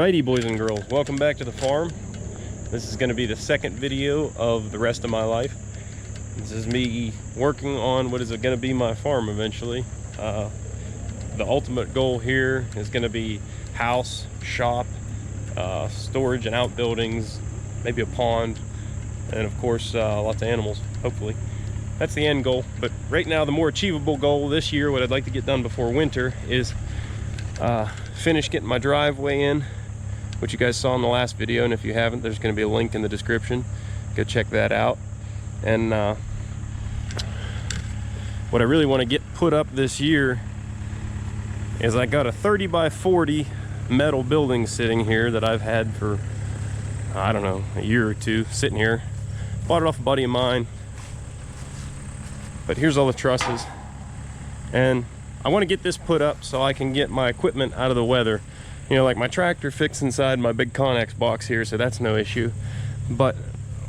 Alrighty, boys and girls, welcome back to the farm. This is going to be the second video of the rest of my life. This is me working on what is going to be my farm eventually. The ultimate goal here is going to be house, shop, storage and outbuildings, maybe a pond, and of course lots of animals, hopefully. That's the end goal. But right now the more achievable goal this year, what I'd like to get done before winter, is finish getting my driveway in, which you guys saw in the last video, and if you haven't, there's going to be a link in the description. Go check that out. And what I really want to get put up this year is I got a 30 by 40 metal building sitting here that I've had for, I don't know, a year or two, sitting here. Bought it off a buddy of mine. But here's all the trusses, and I want to get this put up so I can get my equipment out of the weather. You know, like my tractor fits inside my big Connex box here, so that's no issue. But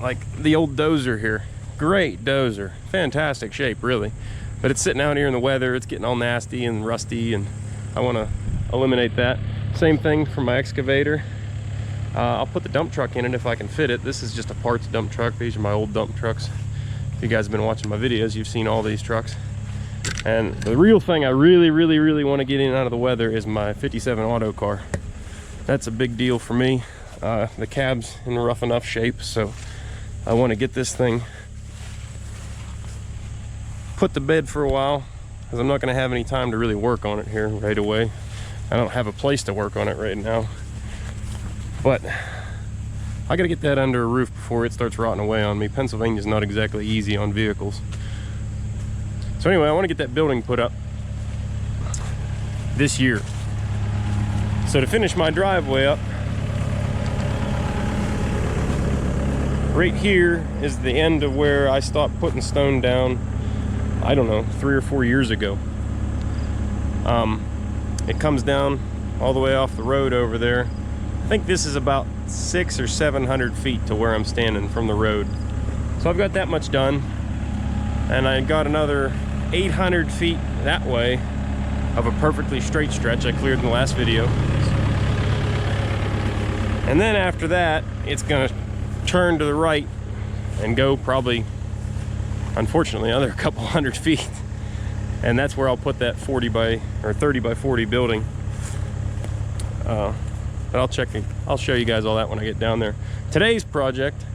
like the old dozer here, great dozer, fantastic shape really, but it's sitting out here in the weather, it's getting all nasty and rusty, and I want to eliminate that. Same thing for my excavator. I'll put the dump truck in it if I can fit it. This is just a parts dump truck. These are my old dump trucks. If you guys have been watching my videos, you've seen all these trucks. And the real thing I really want to get in out of the weather is my 57 auto car. That's a big deal for me. The cab's in rough enough shape, so I want to get this thing put to bed for a while, because I'm not going to have any time to really work on it here right away. I don't have a place to work on it right now, but I gotta get that under a roof before it starts rotting away on me. Pennsylvania's not exactly easy on vehicles. So anyway, I want to get that building put up this year. So to finish my driveway up, right here is the end of where I stopped putting stone down, I don't know, 3 or 4 years ago. It comes down all the way off the road over there. I think this is about 600 or 700 feet to where I'm standing from the road. So I've got that much done, and I got another 800 feet that way of a perfectly straight stretch I cleared in the last video. And then after that, it's gonna turn to the right and go probably, unfortunately, another couple hundred feet. And that's where I'll put that 30 by 40 building. But I'll show you guys all that when I get down there. Today's project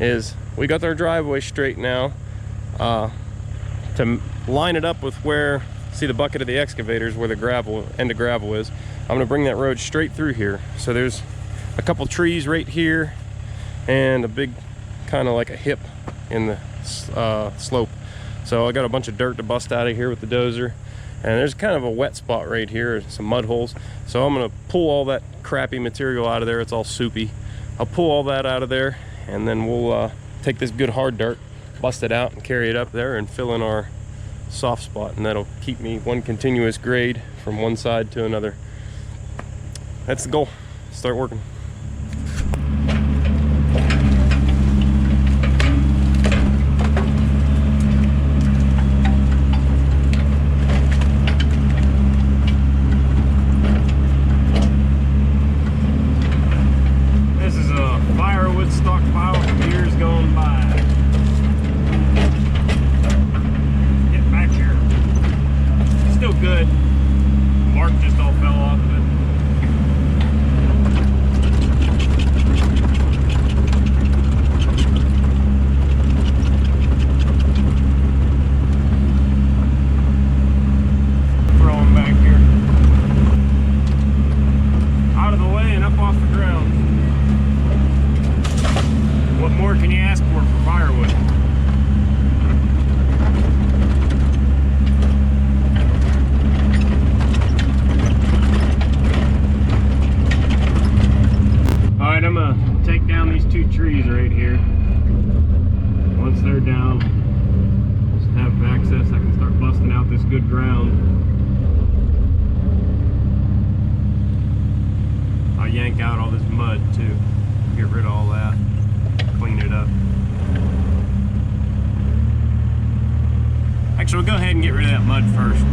is, we got our driveway straight now, to line it up with where, see the bucket of the excavators where the end of gravel is. I'm gonna bring that road straight through here. So there's a couple trees right here and a big kind of like a hip in the slope. So I got a bunch of dirt to bust out of here with the dozer. And there's kind of a wet spot right here, some mud holes. So I'm gonna pull all that crappy material out of there. It's all soupy. I'll pull all that out of there, and then we'll take this good hard dirt, bust it out and carry it up there and fill in our soft spot. And that'll keep me one continuous grade from one side to another. That's the goal. Start working. Trees right here. Once they're down, just have access, I can start busting out this good ground. I'll yank out all this mud too, get rid of all that, clean it up. Actually, we'll go ahead and get rid of that mud first.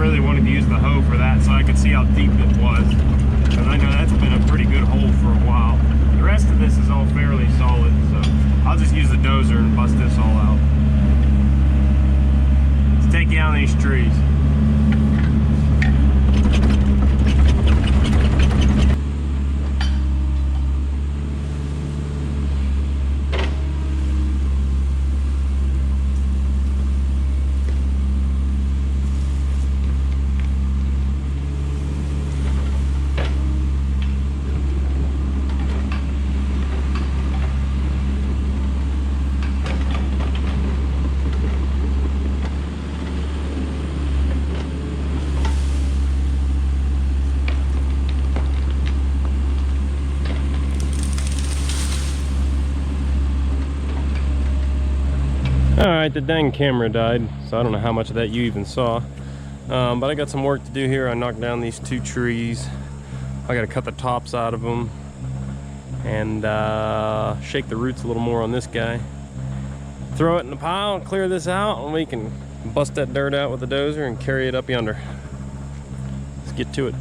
really wanted to use the hoe for that so I could see how deep it was. Because I know that's been a pretty good hole for a while. The rest of this is all fairly solid, so I'll just use the dozer and bust this all out. Let's take down these trees. Alright, the dang camera died, so I don't know how much of that you even saw. But I got some work to do here. I knocked down these 2 trees. I gotta cut the tops out of them and shake the roots a little more on this guy. Throw it in the pile, clear this out, and we can bust that dirt out with the dozer and carry it up yonder. Let's get to it.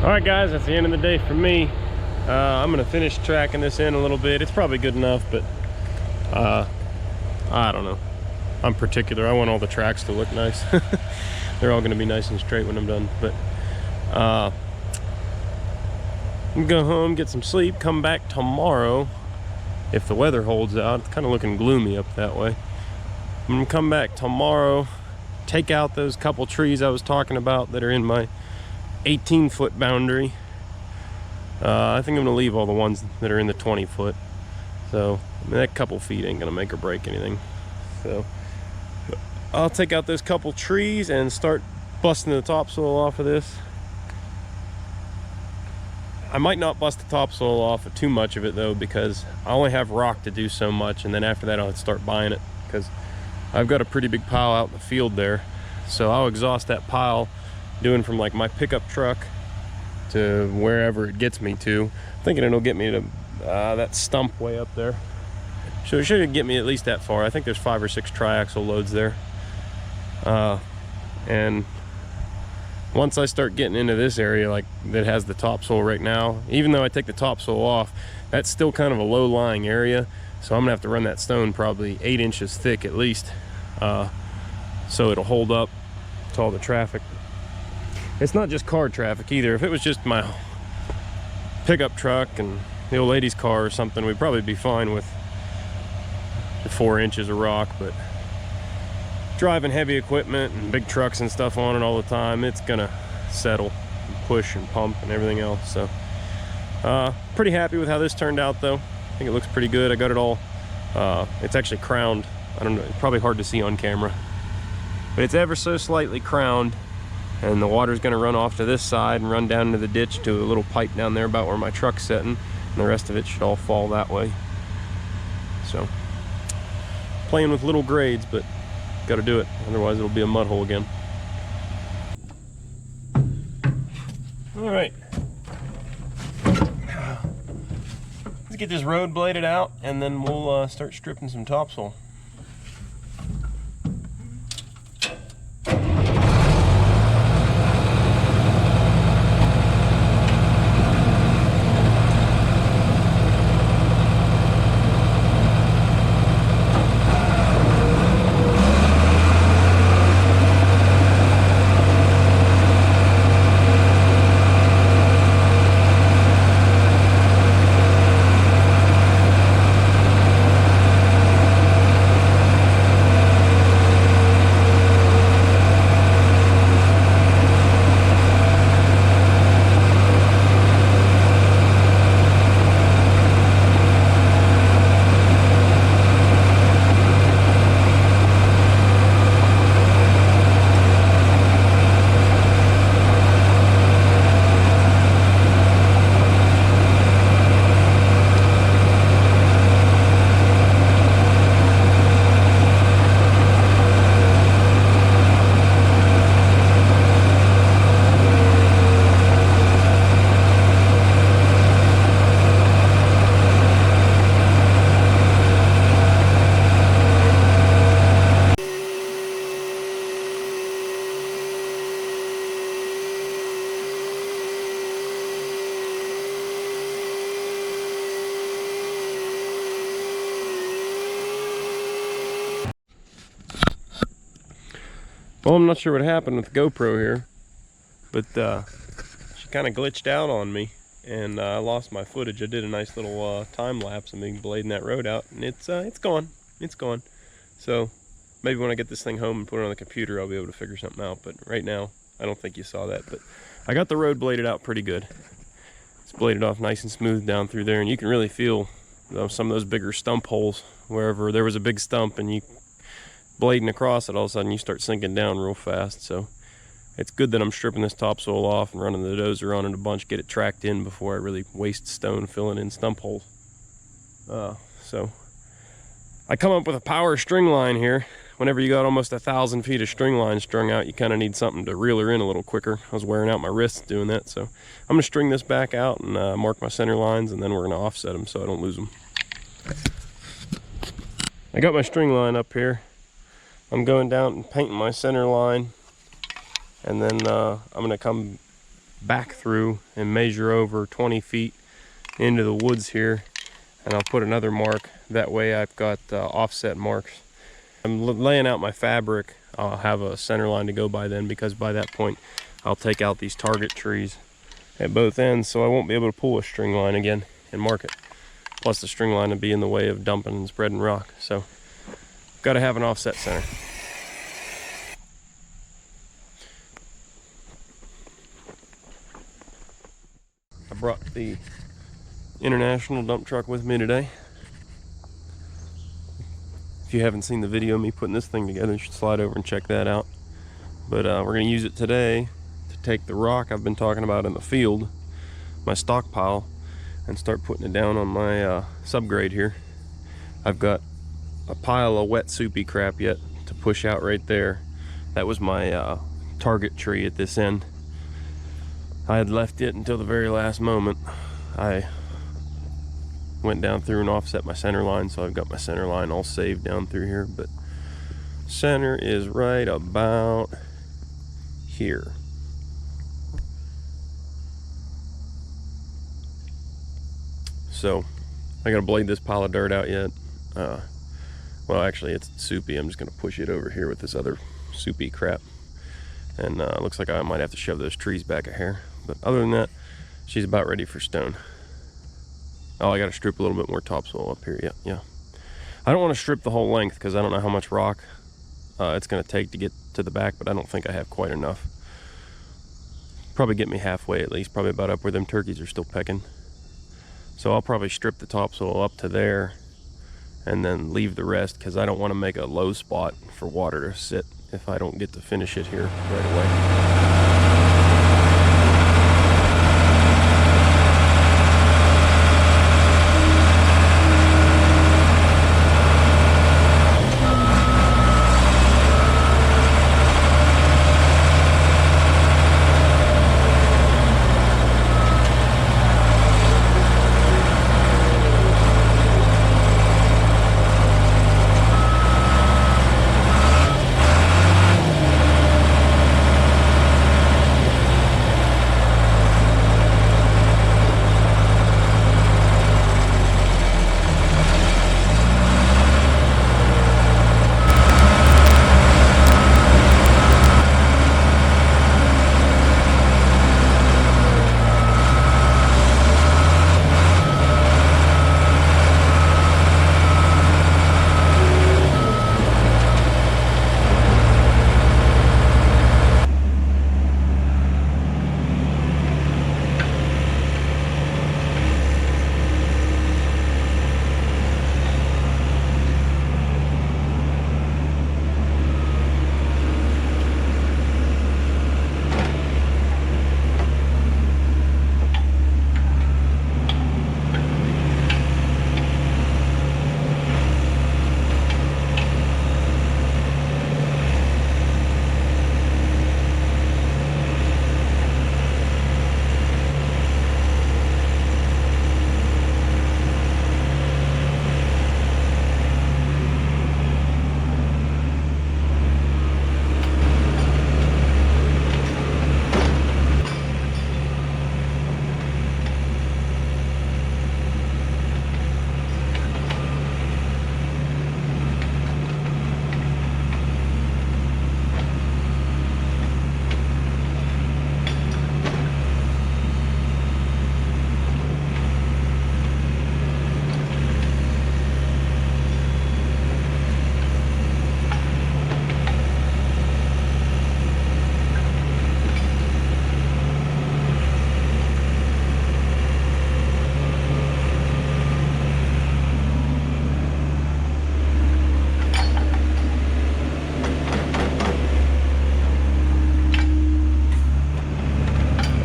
All right, guys, that's the end of the day for me. I'm gonna finish tracking this in a little bit. It's probably good enough, but I don't know. I'm particular. I want all the tracks to look nice. They're all gonna be nice and straight when I'm done. But I'm gonna go home, get some sleep, come back tomorrow if the weather holds out. It's kind of looking gloomy up that way. I'm gonna come back tomorrow, take out those couple trees I was talking about that are in my 18-foot boundary. I think I'm gonna leave all the ones that are in the 20-foot. So I mean, that couple feet ain't gonna make or break anything. So I'll take out those couple trees and start busting the topsoil off of this. I might not bust the topsoil off of too much of it though, because I only have rock to do so much, and then after that I'll start buying it, because I've got a pretty big pile out in the field there. So I'll exhaust that pile doing from like my pickup truck to wherever it gets me to. I'm thinking it'll get me to that stump way up there. So it should get me at least that far. I think there's 5 or 6 triaxle loads there. And once I start getting into this area like that has the topsoil right now, even though I take the topsoil off, that's still kind of a low-lying area. So I'm gonna have to run that stone probably 8 inches thick at least, so it'll hold up to all the traffic. It's not just car traffic either. If it was just my pickup truck and the old lady's car or something, we'd probably be fine with the 4 inches of rock. But driving heavy equipment and big trucks and stuff on it all the time, it's gonna settle and push and pump and everything else. So pretty happy with how this turned out though. I think it looks pretty good. I got it all, it's actually crowned. I don't know, it's probably hard to see on camera, but it's ever so slightly crowned. And the water's gonna run off to this side and run down into the ditch to a little pipe down there about where my truck's sitting, and the rest of it should all fall that way. So, playing with little grades, but gotta do it, otherwise it'll be a mud hole again. All right. Let's get this road bladed out, and then we'll start stripping some topsoil. Well, I'm not sure what happened with the GoPro here, but she kind of glitched out on me, and I lost my footage. I did a nice little time lapse of me blading that road out, and it's gone. It's gone. So maybe when I get this thing home and put it on the computer, I'll be able to figure something out. But right now, I don't think you saw that. But I got the road bladed out pretty good. It's bladed off nice and smooth down through there, and you can really feel some of those bigger stump holes. Wherever there was a big stump and you blading across it, all of a sudden you start sinking down real fast. So it's good that I'm stripping this topsoil off and running the dozer on it a bunch, get it tracked in before I really waste stone filling in stump holes. So I come up with a power string line here. Whenever you got almost 1,000 feet of string line strung out, you kind of need something to reel her in a little quicker. I was wearing out my wrists doing that, so I'm gonna string this back out and mark my center lines, and then we're gonna offset them so I don't lose them. I got my string line up here. I'm going down and painting my center line, and then I'm gonna come back through and measure over 20 feet into the woods here, and I'll put another mark. That way I've got offset marks. I'm laying out my fabric. I'll have a center line to go by then, because by that point I'll take out these target trees at both ends, so I won't be able to pull a string line again and mark it. Plus the string line will be in the way of dumping and spreading rock, so got to have an offset center. I brought the international dump truck with me today. If you haven't seen the video of me putting this thing together, you should slide over and check that out. But we're going to use it today to take the rock I've been talking about in the field, my stockpile, and start putting it down on my subgrade here. I've got a pile of wet soupy crap yet to push out right there. That was my target tree at this end. I had left it until the very last moment. I went down through and offset my center line, so I've got my center line all saved down through here, but center is right about here. So I gotta blade this pile of dirt out yet. Well, actually it's soupy. I'm just gonna push it over here with this other soupy crap, and looks like I might have to shove those trees back a hair, but other than that, she's about ready for stone. Oh, I gotta strip a little bit more topsoil up here. Yeah. I don't want to strip the whole length because I don't know how much rock it's gonna take to get to the back, but I don't think I have quite enough. Probably get me halfway at least, probably about up where them turkeys are still pecking. So I'll probably strip the topsoil up to there and then leave the rest, because I don't want to make a low spot for water to sit if I don't get to finish it here right away.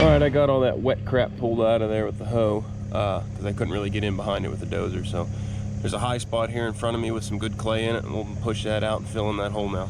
Alright, I got all that wet crap pulled out of there with the hoe, because I couldn't really get in behind it with the dozer. So there's a high spot here in front of me with some good clay in it, and we'll push that out and fill in that hole now.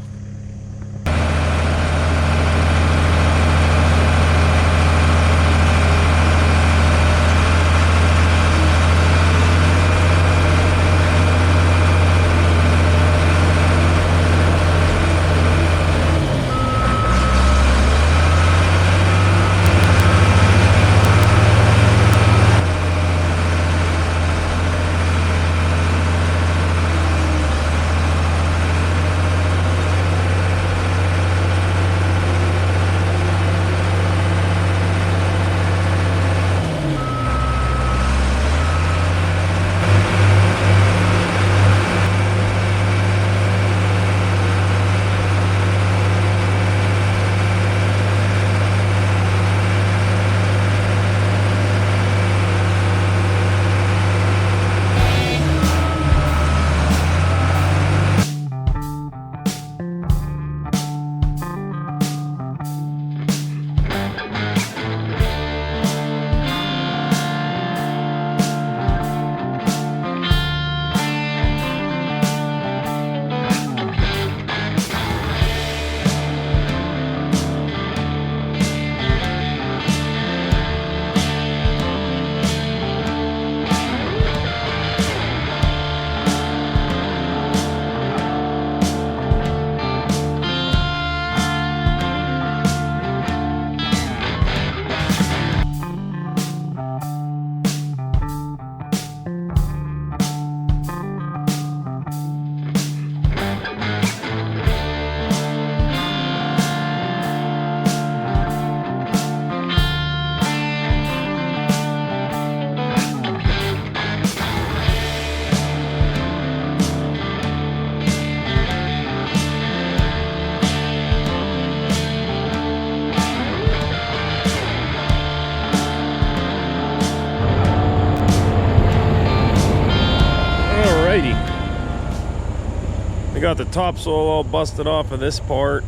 We got the topsoil all busted off of this part.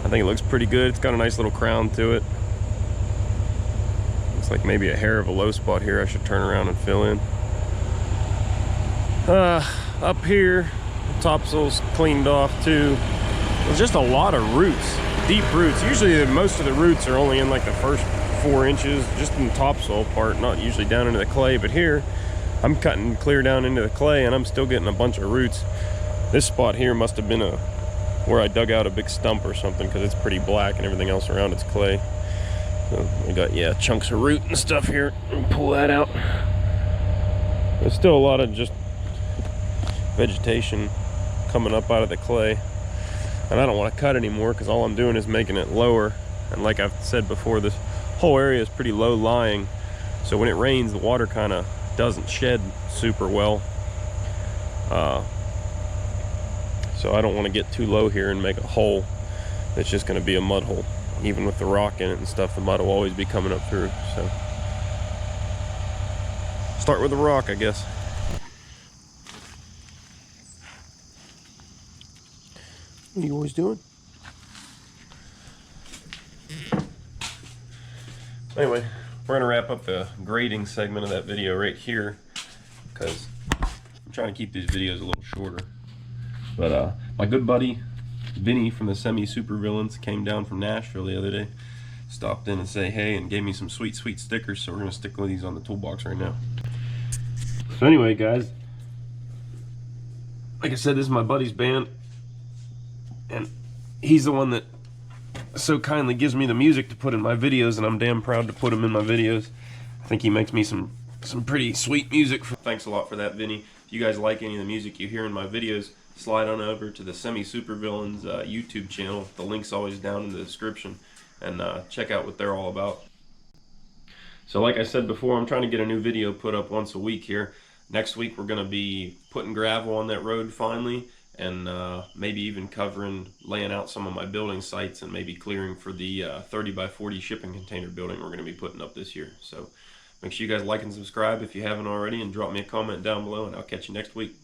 I think it looks pretty good. It's got a nice little crown to it. Looks like maybe a hair of a low spot here I should turn around and fill in. Up here, the topsoil's cleaned off too. There's just a lot of roots, deep roots. Usually most of the roots are only in like the first 4 inches, just in the topsoil part, not usually down into the clay. But here, I'm cutting clear down into the clay and I'm still getting a bunch of roots. This spot here must have been where I dug out a big stump or something, because it's pretty black and everything else around it's clay. So we got, yeah, chunks of root and stuff here. Pull that out. There's still a lot of just vegetation coming up out of the clay, and I don't want to cut anymore because all I'm doing is making it lower. And like I've said before, this whole area is pretty low lying, so when it rains the water kind of doesn't shed super well. So I don't want to get too low here and make a hole that's just going to be a mud hole. Even with the rock in it and stuff, the mud will always be coming up through. So start with the rock, I guess. What are you always doing? Anyway, we're going to wrap up the grading segment of that video right here, because I'm trying to keep these videos a little shorter. But my good buddy Vinnie from the Semi-Supervillains came down from Nashville the other day, stopped in and say hey, and gave me some sweet stickers, so we're going to stick with these on the toolbox right now. So anyway, guys, like I said, this is my buddy's band, and he's the one that so kindly gives me the music to put in my videos, and I'm damn proud to put him in my videos. I think he makes me some pretty sweet music. Thanks a lot for that, Vinnie. If you guys like any of the music you hear in my videos, slide on over to the Semi-Supervillains YouTube channel. The link's always down in the description, and check out what they're all about. So like I said before, I'm trying to get a new video put up once a week here. Next week we're going to be putting gravel on that road finally, and maybe even laying out some of my building sites, and maybe clearing for the 30 by 40 shipping container building we're going to be putting up this year. So make sure you guys like and subscribe if you haven't already, and drop me a comment down below, and I'll catch you next week.